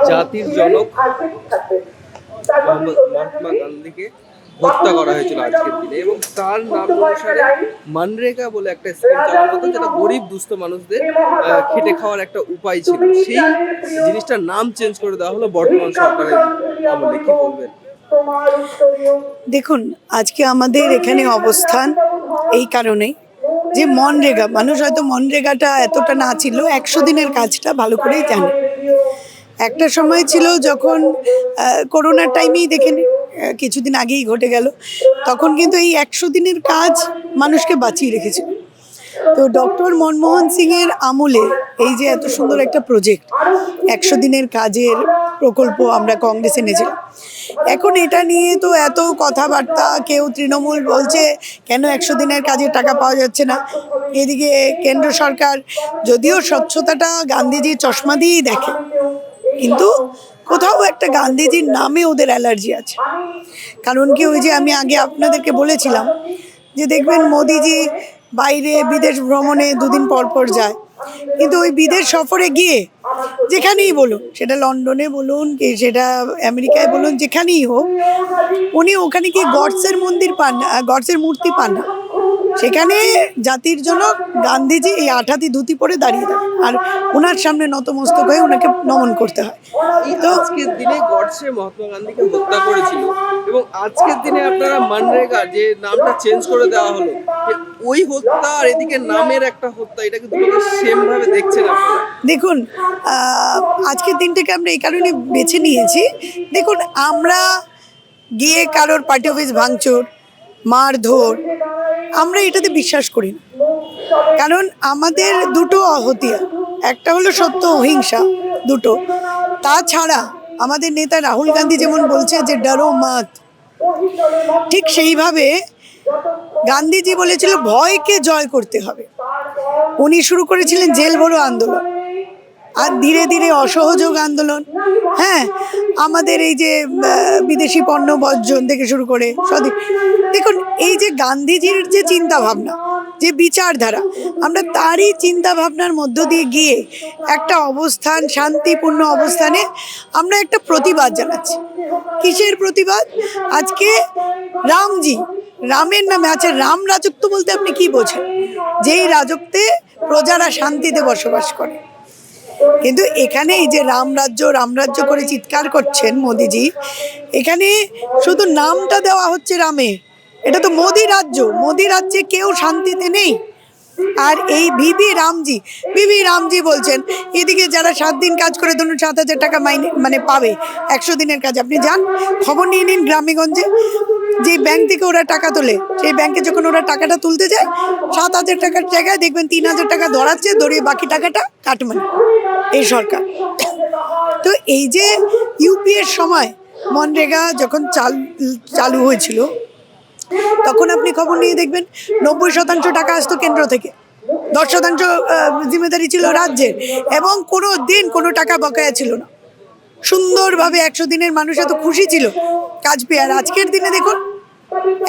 জাতির জনক মহাত্মা গান্ধীকে হত্যা করা হয়েছিল আজকের দিনে, এবং তার নাম অনুসারে মনরেগা বলে একটা স্কিম চালু হতো, যেটা গরিব দুস্থ মানুষদের খেটে খাওয়ার একটা উপায় ছিল। সেই জিনিসটার নাম চেঞ্জ করে দেওয়া হলো বর্তমান সরকারের আমলে। কি বলবেন? দেখুন, আজকে আমাদের এখানে অবস্থান এই কারণেই যে মনরেগা, মানুষ হয়তো মনরেগাটা এতটা না ছিল, 100 দিনের কাজটা ভালো করেই জানে। একটা সময় ছিল যখন করোনার টাইমেই দেখেন, কিছুদিন আগেই ঘটে গেল, তখন কিন্তু এই 100 দিনের কাজ মানুষকে বাঁচিয়ে রেখেছিল। তো ডক্টর মনমোহন সিংয়ের আমলে এই যে এত সুন্দর একটা প্রজেক্ট, 100 দিনের কাজের প্রকল্প আমরা কংগ্রেসে এনেছিলাম। এখন এটা নিয়ে তো এত কথাবার্তা, কেউ তৃণমূল বলছে কেন 100 দিনের কাজের টাকা পাওয়া যাচ্ছে না। এদিকে কেন্দ্র সরকার যদিও স্বচ্ছতাটা গান্ধীজির চশমা দিয়েই দেখে, কিন্তু কোথাও একটা গান্ধীজির নামে ওদের অ্যালার্জি আছে। কারণ কি, ওই যে আমি আগে আপনাদেরকে বলেছিলাম যে দেখবেন মোদিজি বাইরে বিদেশ ভ্রমণে দুদিন পর পর যায়, কিন্তু ওই বিদেশ সফরে গিয়ে যেখানেই বলুন, সেটা লন্ডনে বলুন কি সেটা আমেরিকায় বলুন, যেখানেই হোক, উনি ওখানে কি গডসের মন্দির পান না, গডসের মূর্তি পান না। সেখানে জাতির জনক গান্ধীজি এই 8 ধুতি পরে দাঁড়িয়ে থাকেন, আর ওনার সামনে নতমস্তক হয়ে ওনাকে নমন করতে হয়। তো আজকের দিনে গডসে মহাত্মা গান্ধীকে হত্যা করেছিল, এবং আজকের দিনে আপনারা মনরেগা যে নামটা চেঞ্জ করে দেওয়া হলো, ওই হত্যা আর এদিকে নামের একটা হত্যা, এটা কিন্তু সেম ভাবে দেখছেন আপনারা? দেখুন, আজকের দিনটাকে আমরা এই কারণে বেছে নিয়েছি। দেখুন, আমরা গিয়ে কারোর পার্টি অফিস ভাঙচুর, মারধর, আমরা এটাতে বিশ্বাস করি না। কারণ আমাদের দুটো হতিয়ার, একটা হলো সত্য, অহিংসা, দুটো। তাছাড়া আমাদের নেতা রাহুল গান্ধী যেমন বলছে যে ডরো মত, ঠিক সেইভাবে গান্ধীজি বলেছিল ভয়কে জয় করতে হবে। উনি শুরু করেছিলেন জেল ভরো আন্দোলন, আর ধীরে ধীরে অসহযোগ আন্দোলন। হ্যাঁ, আমাদের এই যে বিদেশি পণ্য বর্জন থেকে শুরু করে সবই, দেখুন এই যে গান্ধীজির যে চিন্তা ভাবনা, যে বিচারধারা, আমরা তারই চিন্তা ভাবনার মধ্য দিয়ে গিয়ে একটা অবস্থান, শান্তিপূর্ণ অবস্থানে আমরা একটা প্রতিবাদ জানাচ্ছি। কিসের প্রতিবাদ? আজকে রামজি, রামের নামে আছে রাম রাজত্ব বলতে আপনি কি বোঝেন? যেই রাজত্বে প্রজারা শান্তিতে বসবাস করে। কিন্তু এখানে এই যে রামরাজ্য করে চিৎকার করছেন মোদিজি, এখানে শুধু নামটা দেওয়া হচ্ছে রামের, এটা তো মোদি রাজ্য। মোদি রাজ্যে কেউ শান্তিতে নেই। আর এই বিবি রামজি বলছেন, এদিকে যারা 7 দিন কাজ করে ধরুন 7,000 টাকা মাইনে মানে পাবে 100 দিনের কাজ। আপনি যান, খবর নিয়ে নিন গ্রামেগঞ্জে, যে ব্যাংক থেকে ওরা টাকা তোলে, সেই ব্যাংকে যখন ওরা টাকাটা তুলতে যায়, 7,000 টাকার জায়গায় দেখবেন 3,000 টাকা ধরাচ্ছে, ধরিয়ে বাকি টাকাটা কাটমানি এই সরকার। তো এই যে ইউপিএর সময় মনরেগা যখন চালু হয়েছিল, তখন আপনি খবর নিয়ে দেখবেন 90% টাকা আসতো কেন্দ্র থেকে, 10% জিম্মেদারি ছিল রাজ্যের, এবং কোনো দিন কোনো টাকা বকেয়া ছিল না। সুন্দরভাবে 100 দিনের মানুষ এত খুশি ছিল কাজ পেয়ে। আর আজকের দিনে দেখুন,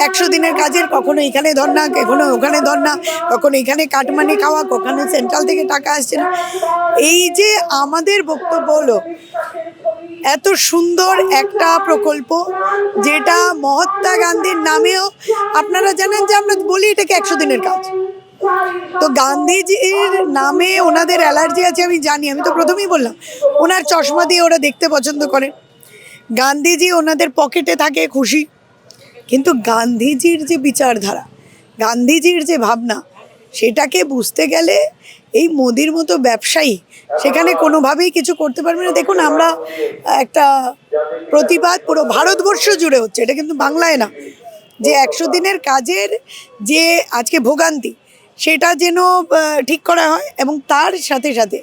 100 দিনের কাজের কখনো এখানে ধর্না, কখনো ওখানে ধর্না, কখনো এখানে কাটমানি খাওয়া, কখনো সেন্ট্রাল থেকে টাকা আসছে না। এই যে আমাদের বক্তব্য হলো, এত সুন্দর একটা প্রকল্প যেটা মহাত্মা গান্ধীর নামেও, আপনারা জানেন যে আমরা বলি এটাকে 100 দিনের কাজ, তো গান্ধীজির নামে ওনাদের অ্যালার্জি আছে আমি জানি। আমি তো প্রথমেই বললাম, ওনার চশমা দিয়ে ওরা দেখতে পছন্দ করে, গান্ধীজি ওনাদের পকেটে থাকে, খুশি। কিন্তু গান্ধীজির যে বিচারধারা, গান্ধীজির যে ভাবনা, সেটাকে বুঝতে গেলে এই মোদির মতো ব্যবসায়ী সেখানে কোনোভাবেই কিছু করতে পারবে না। দেখুন, আমরা একটা প্রতিবাদ পুরো ভারতবর্ষ জুড়ে হচ্ছে, এটা কিন্তু বাংলায় না, যে 100 দিনের কাজের যে আজকে ভোগান্তি, সেটা যেন ঠিক করা হয়। এবং তার সাথে সাথে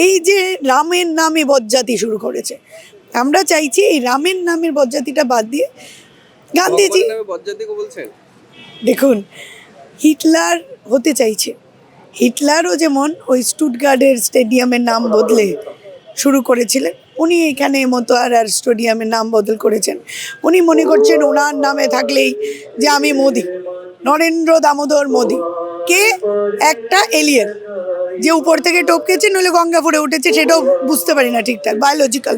এই যে রামের নামে বজ্জাতি শুরু করেছে, আমরা চাইছি এই রামের নামের বজ্জাতিটা বাদ দিয়ে গান্ধীজি, দেখুন হিটলার হতে চাইছে। হিটলারও যেমন ওই স্টুটগার্ডের স্টেডিয়ামের নাম বদলে শুরু করেছিলেন, উনি এখানে মতোয়ারার স্টেডিয়ামের নাম বদল করেছেন। উনি মনে করছেন ওনার নামে থাকলেই যে আমি মোদি, নরেন্দ্র দামোদর মোদি, কে একটা এলিয়েন, যে উপর থেকে টপকেছে নইলে গঙ্গা পড়ে উঠেছে সেটাও বুঝতে পারি না ঠিকঠাক বায়োলজিক্যাল